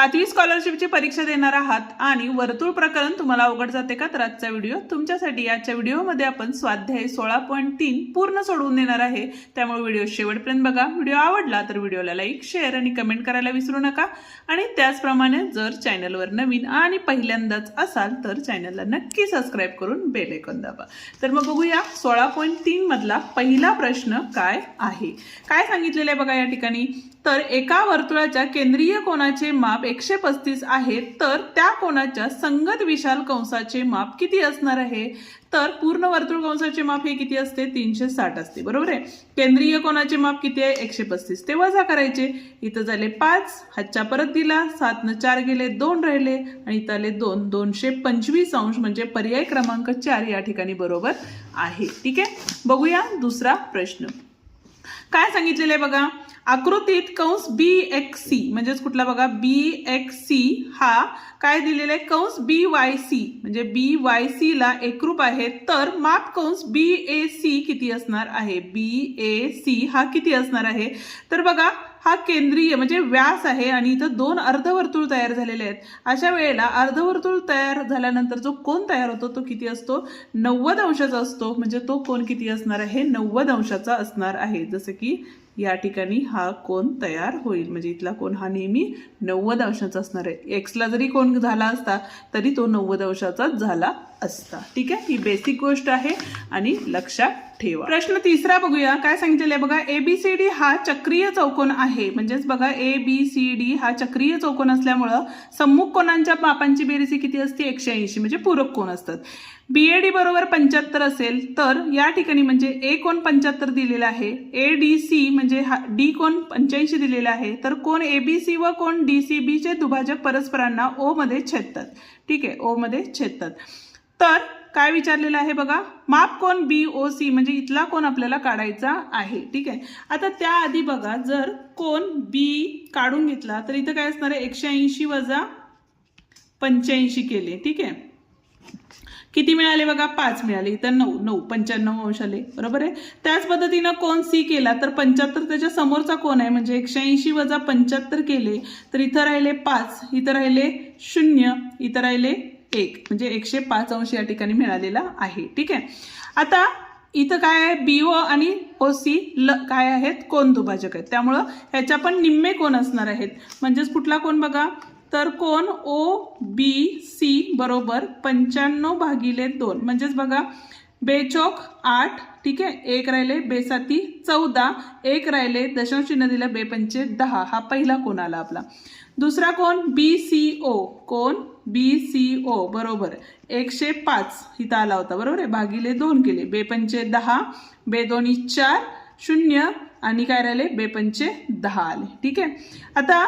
7वी स्कॉलरशिपची परीक्षा देणार आहात आणि वर्तुळ प्रकरण तुम्हाला अवघड जाते का? तर आजचा व्हिडिओ तुमच्यासाठी। आजच्या व्हिडिओमध्ये आपण स्वाध्याय 16.3 पूर्ण सोडवून देणार आहे, त्यामुळे व्हिडिओ शेवटपर्यंत बघा। व्हिडिओ आवडला तर व्हिडिओला लाईक, शेअर आणि कमेंट करायला विसरू नका। आणि त्याचप्रमाणे जर चॅनलवर नवीन आणि पहिल्यांदाच असाल तर चॅनलला नक्की सबस्क्राइब करून बेल आयकॉन दाबा। तर मग बघूया 16.3 मधला पहिला प्रश्न काय आहे। काय सांगितलेले आहे बघा या ठिकाणी। तर एका वर्तुळाच्या केंद्रीय कोनाचे माप 135 आहे, तर त्या कोनाच्या संगत विशाल कंसाचे माप किती असणार आहे? तर पूर्ण वर्तुळ कंसाचे माप हे किती असते? 360 असते, बरोबर आहे। केंद्रीय कोनाचे माप किती आहे? 135, ते वजा करायचे। इथं झाले 5, हातच्या परत दिला, 7 न 4 गेले, 2 राहिले आणि इथं आले 2, 225 अंश म्हणजे पर्याय क्रमांक 4 या ठिकाणी बरोबर आहे। ठीक आहे, बघूया दुसरा प्रश्न काय सांगितलेले आहे बघा। आकृतीत कंस BXC म्हणजेच कुठला बघा, BXC हा काय दिलेला आहे? कंस BYC म्हणजे BYC ला एकरूप आहे, तर माप कंस BAC किती असणार आहे? BAC हा किती असणार आहे? तर बघा हा केंद्रीय म्हणजे व्यास आहे आणि इथं 2 अर्धवर्तुळ तयार झालेले आहेत। अशा वेळेला अर्धवर्तुळ तयार झाल्यानंतर जो कोन तयार होतो तो किती असतो? 90 अंशाचा असतो। म्हणजे तो कोन किती असणार आहे? 90 अंशाचा असणार आहे। जसं की या ठिकाणी हा कोन तयार होईल, म्हणजे इथला कोन हा नेहमी 90 अंशाचा असणार आहे। एक्स ला जरी कोन झाला असता तरी तो 90 अंशाचा झाला असता। ठीक आहे, ही बेसिक गोष्ट आहे आणि लक्षात ठेवा। प्रश्न तिसरा बघूया काय सांगितलेलं आहे बघा। ABCD हा चक्रीय चौकोन आहे, म्हणजेच बघा ABCD हा चक्रीय चौकोन असल्यामुळं सम्मुख कोनांच्या मापांची बेरीज किती असते? 180 म्हणजे पूरक कोन असतात। BAD बरोबर 75 असेल तर या ठिकाणी म्हणजे A कोन 75 दिलेला आहे, ADC म्हणजे D कोन 85 दिलेला आहे, तर कोन ABC व कोन DCB चे दुभाजक परस्परांना O मध्ये छेदतात। ठीक आहे, O मध्ये छेदतात। तर काय विचारलेलं आहे बघा, माप कोन BOC म्हणजे इथला कोन आपल्याला काढायचा आहे। ठीक आहे, आता त्याआधी बघा जर कोन B काढून घेतला तर इथं काय असणार आहे? 180 वजा 85 केले। ठीक आहे, किती मिळाले बघा? 5 मिळाले। इथं 9 95 अंश आले, बरोबर आहे। त्याच पद्धतीनं कोन C केला तर 75 त्याच्या समोरचा कोन आहे, म्हणजे 180 वजा 75 केले तर इथं राहिले 5, इथं राहिले 0, इथं राहिले 1 म्हणजे 105 अंश या ठिकाणी मिळालेला आहे। ठीक आहे, आता इथं काय आहे? BO आणि OC काय आहेत? कोन दुभाजक आहेत, त्यामुळं ह्याच्या पण निम्मे कोन असणार आहेत। म्हणजेच कुठला कोन बघा, तर कोन OBC बरोबर 95/2 म्हणजेच बघा बेचोक 8, ठीक आहे, 1 राहिले, बेसाती 14, 1 राहिले, दशांश चिन्ह दिलं, बेपंचे 10, हा पहिला कोन आला आपला। दुसरा कोन BCO, कोन BCO बरोबर 105 इथं आला होता, बरोबर आहे, भागिले 2 केले, बेपंचे 10, बेदोनी 4, 0 आणि काय राहिले? बेपंचे 10 आले। ठीक आहे, आता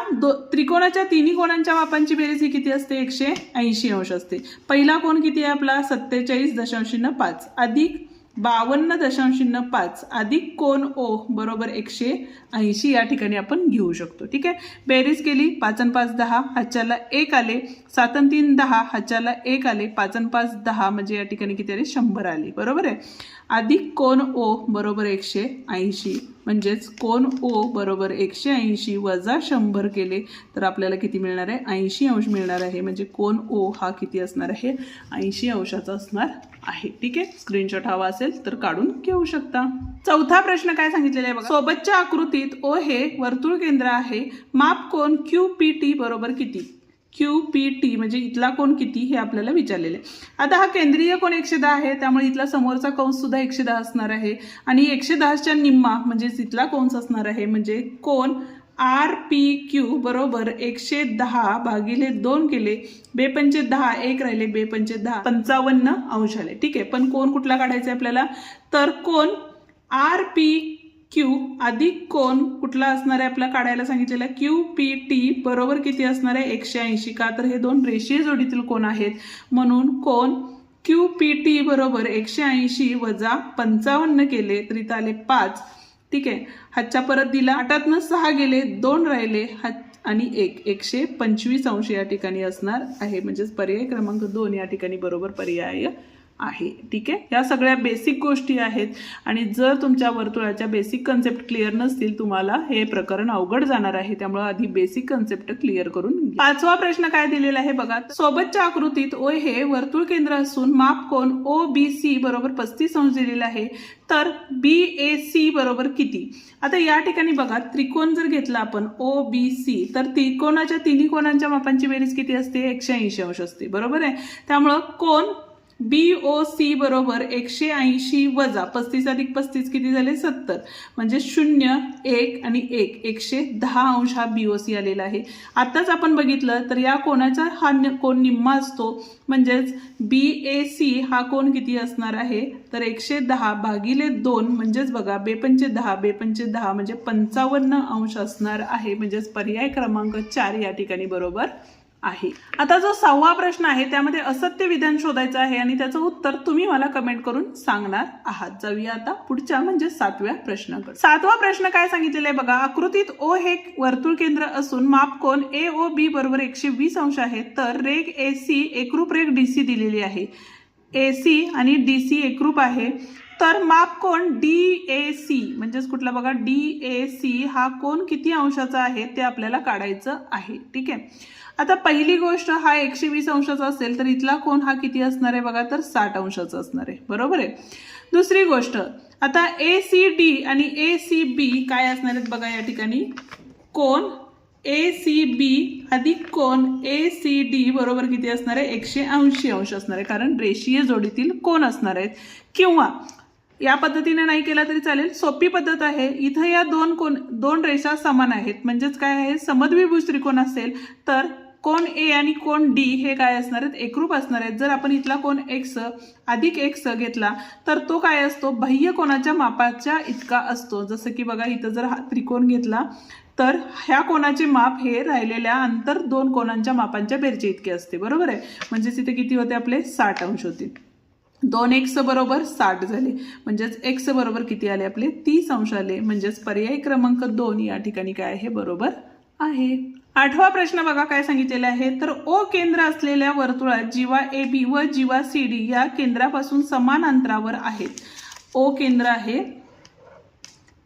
त्रिकोणाच्या तिन्ही कोणांच्या मापांची बेरीज ही किती असते? 180 अंश असते। पहिला कोन किती आहे आपला? 47.5 अधिक 52.5 अधिक कोन O बरोबर 180 या ठिकाणी आपण घेऊ शकतो। ठीक आहे, बेरीज केली, 5 आणि 5 10, हातच्याला 1 आले, 7 आणि 3 10, हातच्याला 1 आले, 5 आणि 5 10 म्हणजे या ठिकाणी किती आले? 100 आले, बरोबर आहे। अधिक कोन O बरोबर 180 म्हणजेच कोन O बरोबर 180 वजा 100 केले तर आपल्याला किती मिळणार आहे? 80 अंश मिळणार आहे। म्हणजे कोन O हा किती असणार आहे? 80 अंशाचा असणार आहे। ठीक आहे, स्क्रीनशॉट हवा असेल तर काढून घेऊ शकता। चौथा प्रश्न काय सांगितलेला आहे बघा। सोबतच्या आकृतीत O हे वर्तुळ केंद्र आहे, माप कोन QPT बरोबर किती? QPT म्हणजे इथला कोन किती हे आपल्याला विचारलेले आहे। आता हा केंद्रीय कोन 110 आहे, त्यामुळे इथला समोरचा कंस सुद्धा 110 असणार आहे आणि 110च्या निम्मा म्हणजे इथला कंस असणार आहे, म्हणजे कोन RPQ बरोबर 110/2 केले, बेपंचे 10, 1 राहिले, बेपंचे 10, 55 अंश आले। ठीक आहे, पण कोन कुठला काढायचा आपल्याला? तर कोन RPQ अधिक कोन कुठला असणार आहे आपला काढायला सांगितलेला? QPT बरोबर किती असणार आहे? 180, का तर हे 2 रेषीय जोडीतील कोन आहेत, म्हणून कोन QPT बरोबर 180 वजा 55 केले तर इथं आले 5। ठीक आहे, हातच्या परत दिला, 8तनं 6 गेले, 2 राहिले, आणि 125 अंश या ठिकाणी असणार आहे। म्हणजेच पर्याय क्रमांक 2 या ठिकाणी बरोबर पर्याय आहे. ठीक आहे, या सगळ्या बेसिक गोष्टी आहेत आणि जर तुमच्या वर्तुळाच्या बेसिक कन्सेप्ट क्लिअर नसतील तुम्हाला हे प्रकरण अवघड जाणार आहे. त्यामुळे आधी बेसिक कन्सेप्ट क्लिअर करून घ्या. पाचवा प्रश्न काय दिलेला आहे बघा. सोबतच्या आकृतीत ओ हे वर्तुळ केंद्र असून माप कोन OBC बरोबर 35 अंश दिलेला आहे, तर BAC बरोबर किती. आता या ठिकाणी बघा, त्रिकोण जर घेतला आपण OBC तर त्रिकोणाच्या तिन्ही कोणांच्या मापांची बेरीज किती असते, 180 अंश असते. बरोबर आहे. त्यामुळं कोन BOC बरोबर 180 वजा 35 अधिक 35 किती झाले, 70. म्हणजे 0, 1 आणि 1 110 अंश हा BOC आलेला आहे. आताच आपण बघितलं तर या कोणाचा हा कोण निम्मा असतो, म्हणजेच BAC हा कोण किती असणार आहे, तर 110 भागिले 2 म्हणजेच बघा 2×10 म्हणजे 55 अंश असणार आहे. म्हणजेच पर्याय क्रमांक 4 या ठिकाणी बरोबर आहे. आता जो 6वा प्रश्न आहे त्यामध्ये असत्य विधान शोधायचं आहे आणि त्याचं उत्तर तुम्ही मला कमेंट करून सांगणार आहात. जाऊया आता पुढच्या म्हणजे 7व्या प्रश्नाकडे. 7वा प्रश्न काय सांगितलेला आहे बघा. आकृतीत O हे वर्तुळ केंद्र असून माप कोन AOB बरोबर 120 अंश आहे, तर रेघ AC एकरूप रेघ DC दिलेली आहे. AC आणि DC एकरूप आहे, तर माप कोन DAC म्हणजेच कुठला बघा, DAC हा कोन किती अंशाचा आहे ते आपल्याला काढायचं आहे. ठीक आहे. आता पहिली गोष्ट, हा 120 अंशाचा असेल तर इथला कोन हा किती असणार आहे बघा, तर 60 अंशाचा असणार आहे. बरोबर आहे. दुसरी गोष्ट, आता ACD आणि ACB काय असणार आहेत बघा. या ठिकाणी कोन ACB अधिक कोन ACD बरोबर किती असणार आहे, 180 अंश असणार आहे, कारण रेषीय जोडीतील कोन असणार आहेत. किंवा या पद्धतीने नाही केला तरी चालेल, सोपी पद्धत आहे. इथं या दोन रेषा समान आहेत, म्हणजेच काय आहे, समद्विभुज त्रिकोण असेल तर कोन A आणि कोन D हे काय असणार आहेत, एकरूप असणार आहेत. जर आपण इथला कोन X अधिक X घेतला तर तो काय असतो, बाह्य कोनाच्या मापाच्या इतका असतो. जसं की बघा, इथं जर हा त्रिकोण घेतला तर ह्या कोनाचे माप हे राहिलेल्या अंतर दोन कोनांच्या मापांच्या बेरचे इतके असते. बरोबर आहे. म्हणजेच इथे किती होते आपले, 60 अंश होते. 2x बरोबर 60 झाले, म्हणजेच x बरोबर किती आले आपले, 30 अंश आले. म्हणजेच पर्याय क्रमांक 2 या ठिकाणी काय आहे, बरोबर आहे. 8वा प्रश्न बघा काय सांगितलेला आहे. तर O केंद्र असलेल्या वर्तुळात जीवा AB व जीवा CD या केंद्रापासून समान अंतरावर आहेत. O केंद्र आहे,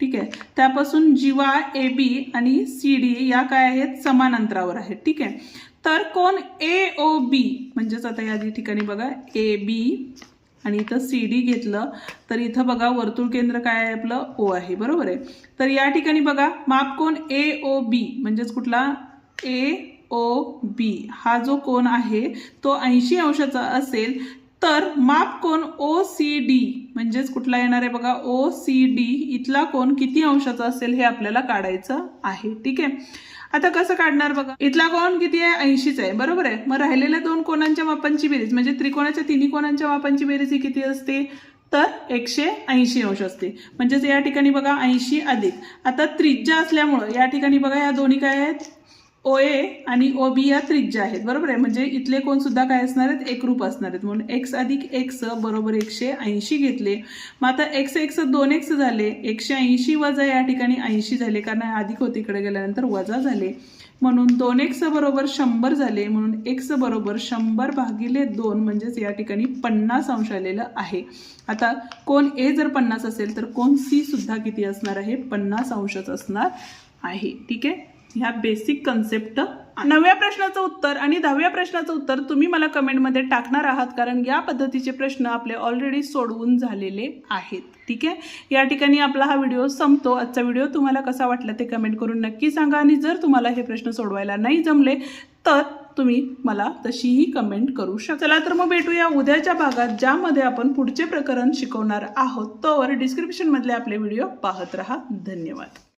ठीक आहे, त्यापासून जीवा AB आणि CD या काय आहेत, समान अंतरावर आहेत. ठीक आहे. तर कोन AOB म्हणजेच आता या ठिकाणी बघा AB आणि इथं CD घेतलं तर इथं बघा वर्तुळ केंद्र काय आहे आपलं, O आहे. बरोबर आहे. तर या ठिकाणी बघा माप कोन AOB म्हणजेच कुठला, AOB हा जो कोन आहे तो 80 अंशाचा असेल, तर माप कोन OCD म्हणजेच कुठला येणार आहे बघा, OCD इथला कोन किती अंशाचा असेल हे आपल्याला काढायचं आहे. ठीक आहे. आता कसं काढणार बघा, इथला कोन किती आहे, 80च आहे. बरोबर आहे. मग राहिलेल्या दोन कोनांच्या मापांची बेरीज म्हणजे त्रिकोणाच्या तिन्ही कोनांच्या मापांची बेरीज ही किती असते, तर 180 अंश असते. म्हणजेच या ठिकाणी बघा 80 अधिक, आता त्रिज्या असल्यामुळं या ठिकाणी बघा या दोन्ही काय आहेत, OA आणि OB या त्रिज्या आहेत. बरोबर आहे. म्हणजे इथले कोण सुद्धा काय असणार आहेत, एकरूप असणार आहेत. म्हणून x अधिक x बरोबर 180 घेतले. मग आता x 2x झाले, 180 वजा या ठिकाणी 80 झाले, कारण अधिक होते इकडे गेल्यानंतर वजा झाले. म्हणून 2x बरोबर 100 झाले. म्हणून x बरोबर 100 भागिले 2 म्हणजेच या ठिकाणी 50 अंश आलेलं आहे. आता कोन A जर 50 असेल तर कोन C सुद्धा किती असणार आहे, 50 अंशच असणार आहे. ठीक आहे. ह्या बेसिक कन्सेप्ट. 9व्या प्रश्नाचं उत्तर आणि 10व्या प्रश्नाचं उत्तर तुम्ही मला कमेंटमध्ये टाकणार आहात, कारण या पद्धतीचे प्रश्न आपले ऑलरेडी सोडवून झालेले आहेत. ठीक आहे. या ठिकाणी आपला हा व्हिडिओ संपतो. आजचा व्हिडिओ तुम्हाला कसा वाटला ते कमेंट करून नक्की सांगा आणि जर तुम्हाला हे प्रश्न सोडवायला नाही जमले तर तुम्ही मला तशीही कमेंट करू शकता. चला तर मग भेटूया उद्याच्या भागात, ज्यामध्ये आपण पुढचे प्रकरण शिकवणार आहोत. तोवर डिस्क्रिप्शन मधले आपले व्हिडिओ पाहत रहा. धन्यवाद.